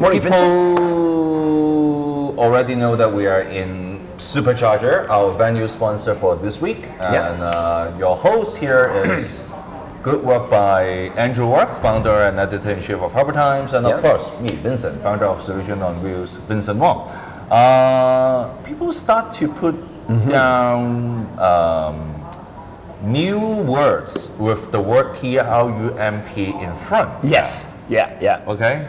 Morning, People already know that we are in Supercharger, our venue sponsor for this week. And your host here is good work by Andrew Work, founder and editor-in-chief of Harbour Times, and of course, me, Vincent, founder of Solution on Wheels, Vincent Wong. People start to put down new words with the word Trump in front. Yes. Yeah. Okay.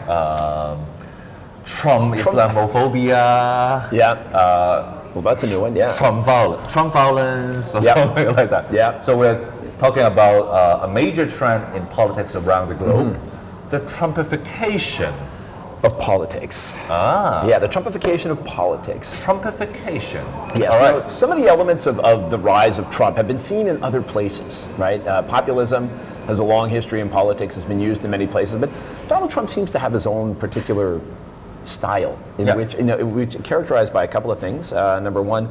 Trump Islamophobia. Yeah. Well, that's a new one. Yeah. Trump violence, or something like that. Yeah. So we're talking about a major trend in politics around the globe, the Trumpification of politics. Yeah, the Trumpification of politics. Trumpification. Yes. All right. Now, some of the elements of the rise of Trump have been seen in other places, right? Populism has a long history in politics, has been used in many places, but Donald Trump seems to have his own particular style, which is characterized by a couple of things. Number one,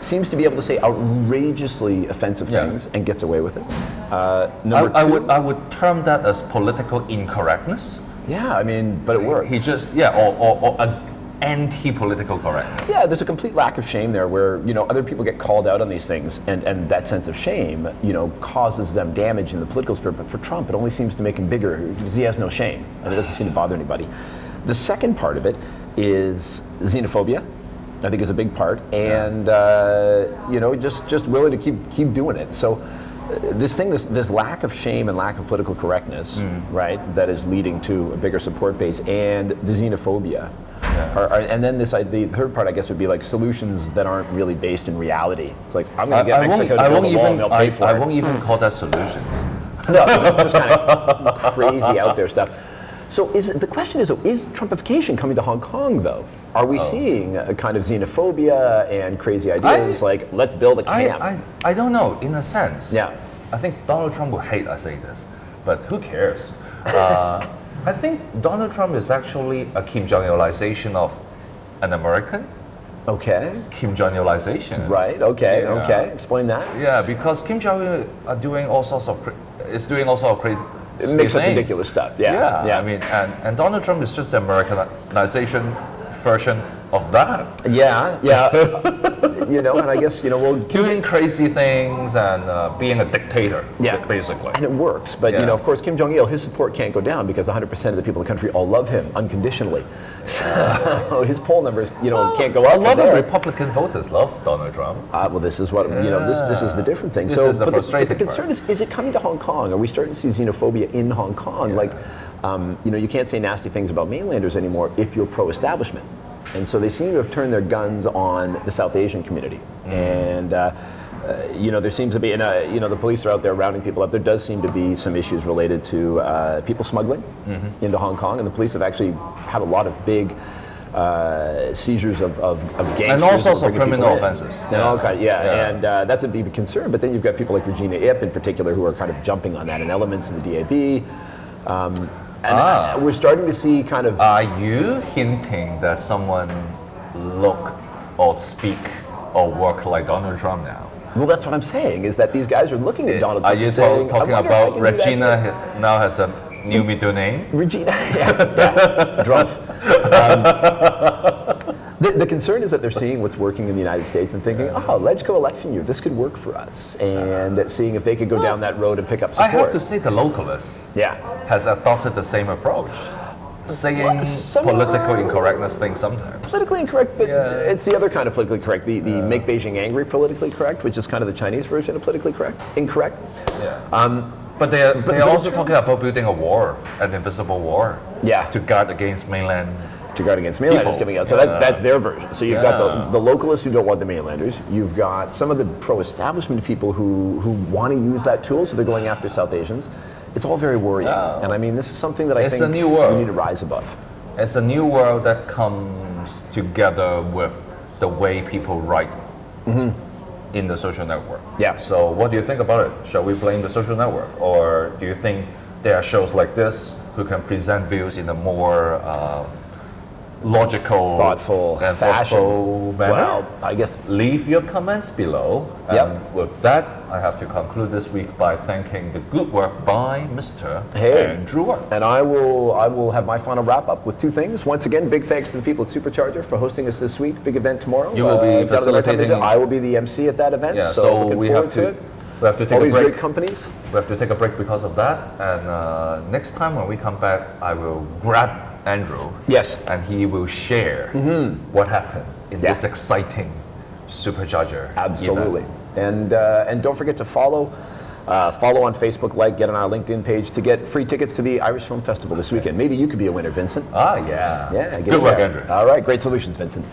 seems to be able to say outrageously offensive things and gets away with it. I would term that as political incorrectness. Yeah, I mean, but it works. He just or anti-political correctness. Yeah, there's a complete lack of shame there where, other people get called out on these things and that sense of shame, causes them damage in the political sphere. But for Trump, it only seems to make him bigger because he has no shame and it doesn't seem to bother anybody. The second part of it is xenophobia, I think is a big part, and just willing to keep doing it. So this lack of shame and lack of political correctness, right, that is leading to a bigger support base, and the xenophobia. And then the third part, I guess, would be like solutions that aren't really based in reality. It's like, I'm going to get Mexico to build a wall and they'll pay for it. I won't even call that solutions. No, it's just kind of crazy out there stuff. So the question is Trumpification coming to Hong Kong, though? Are we seeing a kind of xenophobia and crazy ideas like, let's build a camp? I don't know, in a sense. Yeah. I think Donald Trump will hate us saying this, but who cares? I think Donald Trump is actually a Kim Jong-ilization of an American. Okay. Kim Jong-ilization. Right, okay. Explain that. Yeah, because Kim Jong-il is doing all sorts of crazy it makes up ridiculous stuff. Yeah. I mean, and Donald Trump is just the Americanization version of that. Yeah. And I guess we'll doing crazy things and being a dictator. Yeah, basically. And it works, but of course, Kim Jong-il, his support can't go down because 100% of the people in the country all love him unconditionally. So his poll numbers, can't go up. A lot of Republican voters love Donald Trump. Well, this is what this is the different thing. This is the frustrating part. The concern is it coming to Hong Kong? Are we starting to see xenophobia in Hong Kong? Like, you can't say nasty things about mainlanders anymore if you're pro-establishment. And so they seem to have turned their guns on the South Asian community. And, there seems to be, the police are out there rounding people up. There does seem to be some issues related to people smuggling into Hong Kong. And the police have actually had a lot of big seizures of gangsters. And all sorts of criminal offenses. And all kinds, and that's a big concern. But then you've got people like Regina Ip in particular who are kind of jumping on that and elements of the DAB. And we're starting to see kind of... Are you hinting that someone look or speak or work like Donald Trump now? Well, that's what I'm saying, is that these guys are looking at Donald Trump. Are you saying, talking about Regina now has a new middle name? Regina, Drumpf. The concern is that they're seeing what's working in the United States and thinking, Legco election year, this could work for us. And seeing if they could go down that road and pick up support. I have to say the localists has adopted the same approach. Saying political incorrectness things sometimes. Politically incorrect, but it's the other kind of politically correct, the make Beijing angry politically correct, which is kind of the Chinese version of politically incorrect. Yeah. But they're also talking about building a wall, an invisible wall, to guard against mainland. To guard against mainlanders coming out. So that's their version. So you've got the localists who don't want the mainlanders. You've got some of the pro-establishment people who want to use that tool, so they're going after South Asians. It's all very worrying. And I mean, this is something that I think we need to rise above. It's a new world that comes together with the way people write in the social network. Yeah. So what do you think about it? Shall we blame the social network? Or do you think there are shows like this who can present views in a more logical, thoughtful and fashion. thoughtful manner. Well, I guess Leave your comments below. Yep. And with that, I have to conclude this week by thanking the good work by Mr. Hey. Andrew Work. And I will have my final wrap up with two things. Once again, big thanks to the people at Supercharger for hosting us this week. Big event tomorrow. You will be got another company. facilitating- I will be the MC at that event. Yeah, so so looking we forward have to to it. we have to take All a these break. great companies. We have to take a break because of that. And next time when we come back, I will grab Andrew. Yes. And he will share what happened in Yeah. this exciting Supercharger Absolutely. event. And don't forget to follow on Facebook, get on our LinkedIn page to get free tickets to the Irish Film Festival this weekend. Maybe you could be a winner, Vincent. Ah, yeah. Yeah. Get Good in work, there. Andrew. All right. Great solutions, Vincent.